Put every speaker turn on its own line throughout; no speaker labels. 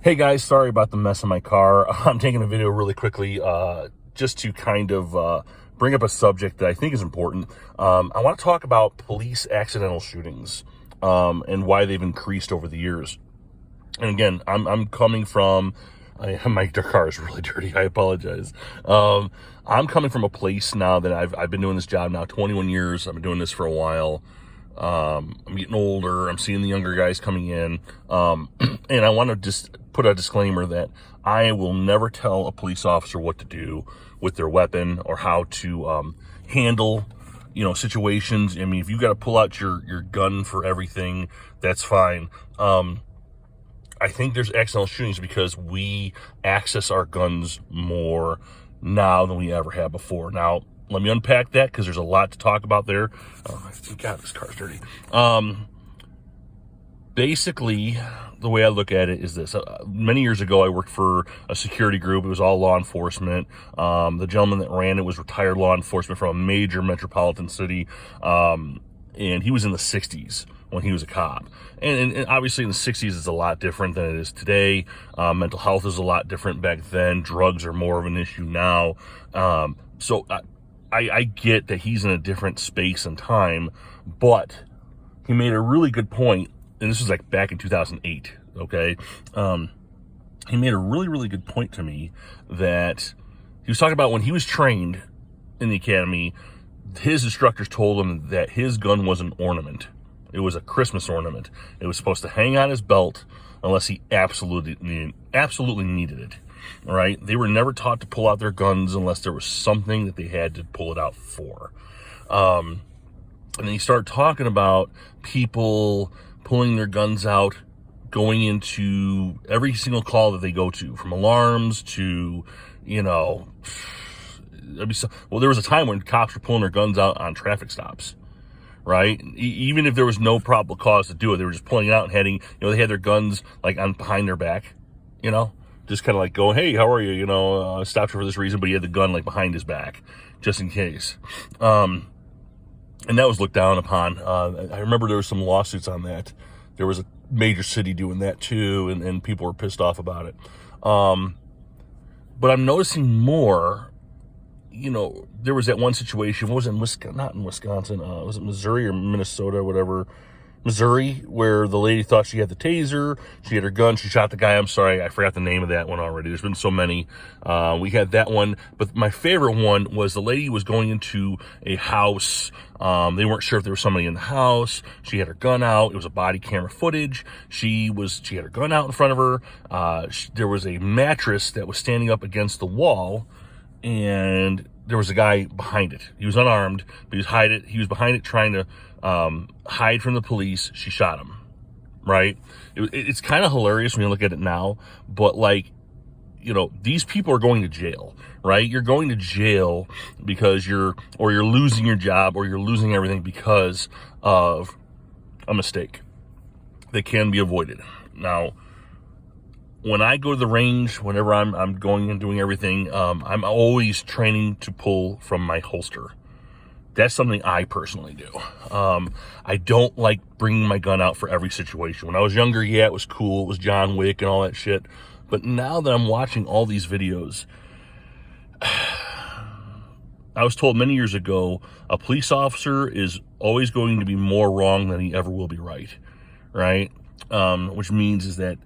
Hey guys, sorry about the mess in my car. I'm taking a video really quickly just to kind of bring up a subject that I think is important. I want to talk about police accidental shootings and why they've increased over the years. And again, I'm coming from, my car is really dirty. I apologize. I'm coming from a place now that I've been doing this job now 21 years. I've been doing this for a while. I'm getting older. I'm seeing the younger guys coming in. And I want to just put a disclaimer that I will never tell a police officer what to do with their weapon or how to handle, situations. I mean, if you got to pull out your gun for everything, that's fine. I think there's accidental shootings because we access our guns more now than we ever have before. Now, let me unpack that because there's a lot to talk about there. Oh, God, this car's dirty. Basically, the way I look at it is this. Many years ago, I worked for a security group. It was all law enforcement. The gentleman that ran it was retired law enforcement from a major metropolitan city. And he was in the 60s when he was a cop. And obviously in the 60s, it's a lot different than it is today. Mental health is a lot different back then. Drugs are more of an issue now. So I get that he's in a different space and time, but he made a really good point, and this was like back in 2008, okay? He made a really, really good point to me that he was talking about when he was trained in the academy, his instructors told him that his gun was an ornament. It was a Christmas ornament. It was supposed to hang on his belt unless he absolutely needed it. All right. They were never taught to pull out their guns unless there was something that they had to pull it out for. And then he started talking about people pulling their guns out, going into every single call that they go to, from alarms to, well, there was a time when cops were pulling their guns out on traffic stops, right? Even if there was no probable cause to do it, they were just pulling it out and heading, they had their guns like on behind their back, just kind of like going, hey, how are you? Stopped for this reason, but he had the gun like behind his back just in case. And that was looked down upon. I remember there was some lawsuits on that. There was a major city doing that too, and people were pissed off about it. But I'm noticing more, there was that one situation, what was it, not in Wisconsin, was it Missouri or Minnesota, whatever, Missouri, where the lady thought she had the taser, she had her gun, she shot the guy. I'm sorry, I forgot the name of that one already. There's been so many. We had that one, but my favorite one was the lady was going into a house. They weren't sure if there was somebody in the house. She had her gun out. It was a body camera footage. She had her gun out in front of her. There was a mattress that was standing up against the wall, and there was a guy behind it. He was unarmed, but he was behind it trying to hide from the police. She shot him, right? It's kind of hilarious when you look at it now, but these people are going to jail, right? You're going to jail because you're losing your job or you're losing everything because of a mistake that can be avoided. Now, when I go to the range, whenever I'm going and doing everything, I'm always training to pull from my holster. That's something I personally do. I don't like bringing my gun out for every situation. When I was younger, yeah, it was cool. It was John Wick and all that shit. But now that I'm watching all these videos, I was told many years ago, a police officer is always going to be more wrong than he ever will be right? Which means is that,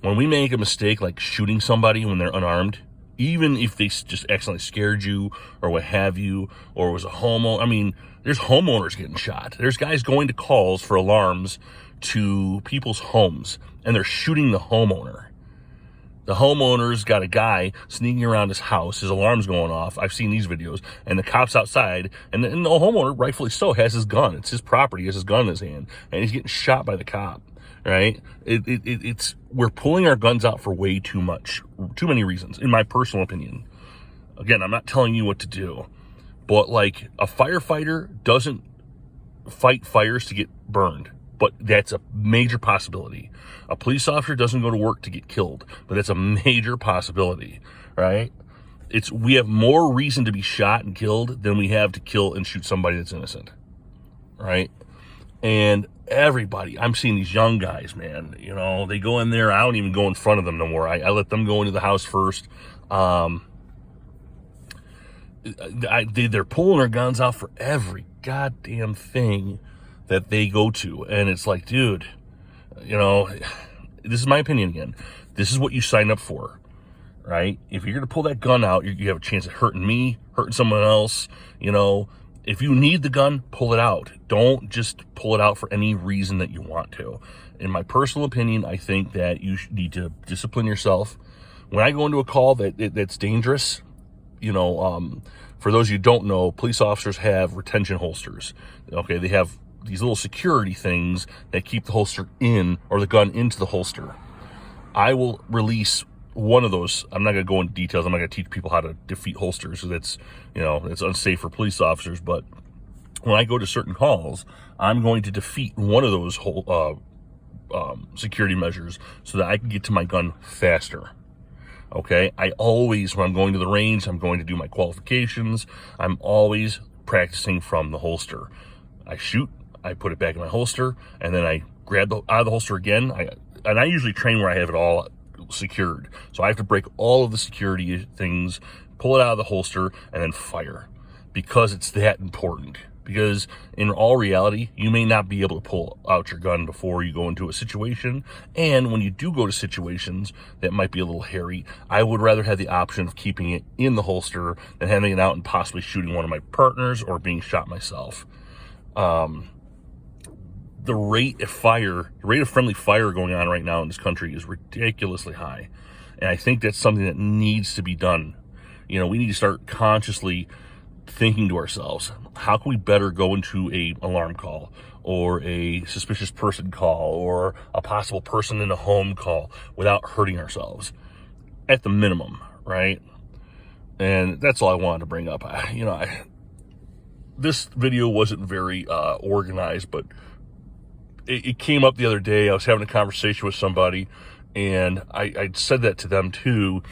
when we make a mistake like shooting somebody when they're unarmed, even if they just accidentally scared you or what have you, or was a homeowner. There's homeowners getting shot. There's guys going to calls for alarms to people's homes, and they're shooting the homeowner. The homeowner's got a guy sneaking around his house. His alarm's going off. I've seen these videos. And the cop's outside, and the homeowner, rightfully so, has his gun. It's his property. He has his gun in his hand, and he's getting shot by the cop. Right? We're pulling our guns out for way too many reasons, in my personal opinion. Again, I'm not telling you what to do, but a firefighter doesn't fight fires to get burned, but that's a major possibility. A police officer doesn't go to work to get killed, but that's a major possibility, right? We have more reason to be shot and killed than we have to kill and shoot somebody that's innocent, right? And everybody. I'm seeing these young guys, man, you know, they go in there. I don't even go in front of them no more. I let them go into the house first. They're pulling their guns out for every goddamn thing that they go to. And it's like, dude, you know, this is my opinion again. This is what you signed up for, right? If you're going to pull that gun out, you have a chance of hurting me, hurting someone else. You know, if you need the gun, pull it out. Don't just pull it out for any reason that you want to. In my personal opinion, I think that you need to discipline yourself. When I go into a call that's dangerous, you know, for those of you who don't know, police officers have retention holsters. Okay, they have these little security things that keep the holster in, or the gun into the holster. I will release one of those. I'm not going to go into details. I'm not going to teach people how to defeat holsters. So that's, you know, it's unsafe for police officers. But when I go to certain calls, I'm going to defeat one of those security measures so that I can get to my gun faster. Okay, I always, when I'm going to the range, I'm going to do my qualifications. I'm always practicing from the holster. I shoot, I put it back in my holster, and then I grab out of the holster again. I usually train where I have it all secured. So I have to break all of the security things, pull it out of the holster, and then fire, because it's that important. Because in all reality, you may not be able to pull out your gun before you go into a situation. And when you do go to situations that might be a little hairy, I would rather have the option of keeping it in the holster than having it out and possibly shooting one of my partners or being shot myself. The rate of friendly fire going on right now in this country is ridiculously high. And I think that's something that needs to be done. You know, we need to start consciously thinking to ourselves, how can we better go into a alarm call, or a suspicious person call, or a possible person in a home call without hurting ourselves at the minimum, right? And that's all I wanted to bring up. This video wasn't very organized, but it came up the other day. I was having a conversation with somebody, and I said that to them too.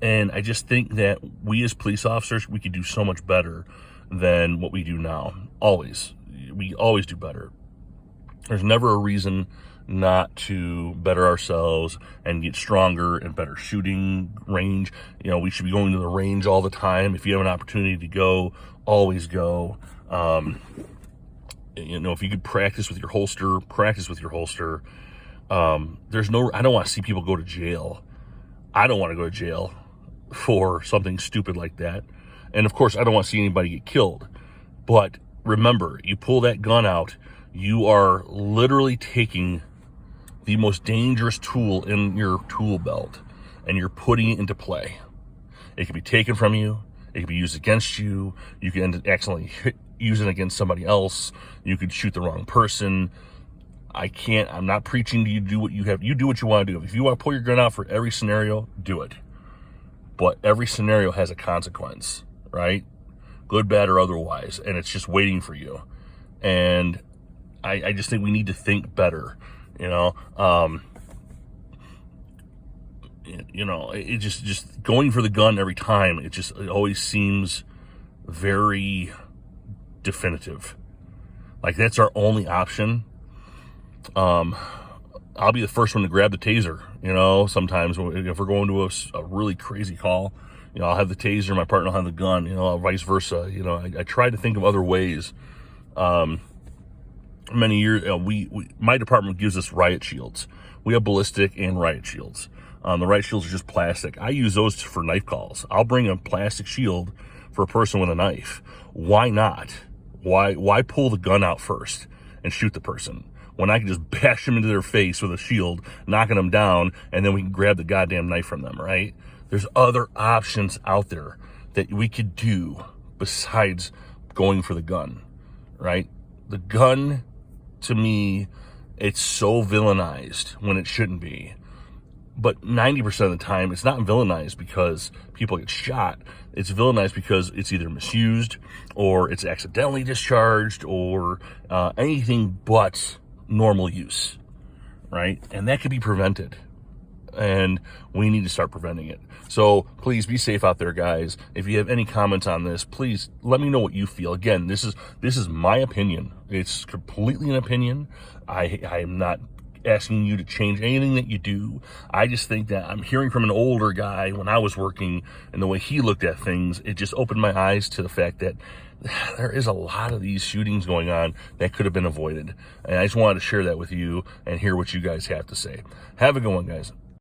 And I just think that we as police officers, we could do so much better than what we do now. Always. We always do better. There's never a reason not to better ourselves and get stronger and better shooting range. You know, we should be going to the range all the time. If you have an opportunity to go, always go. You know, if you could practice with your holster, practice with your holster. I don't want to see people go to jail. I don't want to go to jail for something stupid like that. And of course, I don't want to see anybody get killed. But remember, you pull that gun out, you are literally taking the most dangerous tool in your tool belt, and you're putting it into play. It can be taken from you. It can be used against you. You can accidentally use it against somebody else. You could shoot the wrong person. I'm not preaching to you do what you have. You do what you want to do. If you want to pull your gun out for every scenario, do it. But every scenario has a consequence, right? Good, bad, or otherwise. And it's just waiting for you. And I just think we need to think better, you know? It just going for the gun every time, it always seems very definitive. Like, that's our only option. I'll be the first one to grab the taser, you know, sometimes if we're going to a really crazy call, you know, I'll have the taser, my partner will have the gun, you know, vice versa. You know, I try to think of other ways. Many years, my department gives us riot shields. We have ballistic and riot shields. The riot shields are just plastic. I use those for knife calls. I'll bring a plastic shield for a person with a knife. Why not? Why pull the gun out first and shoot the person when I can just bash them into their face with a shield, knocking them down, and then we can grab the goddamn knife from them, right? There's other options out there that we could do besides going for the gun, right? The gun, to me, it's so villainized when it shouldn't be. But 90% of the time, it's not villainized because people get shot. It's villainized because it's either misused, or it's accidentally discharged, or anything but normal use, right? And that could be prevented. and we need to start preventing it. So please be safe out there, guys. If you have any comments on this, please let me know what you feel. Again, this is my opinion. It's completely an opinion. I am not asking you to change anything that you do. I just think that I'm hearing from an older guy when I was working, and the way he looked at things, it just opened my eyes to the fact that there is a lot of these shootings going on that could have been avoided. And I just wanted to share that with you and hear what you guys have to say. Have a good one, guys.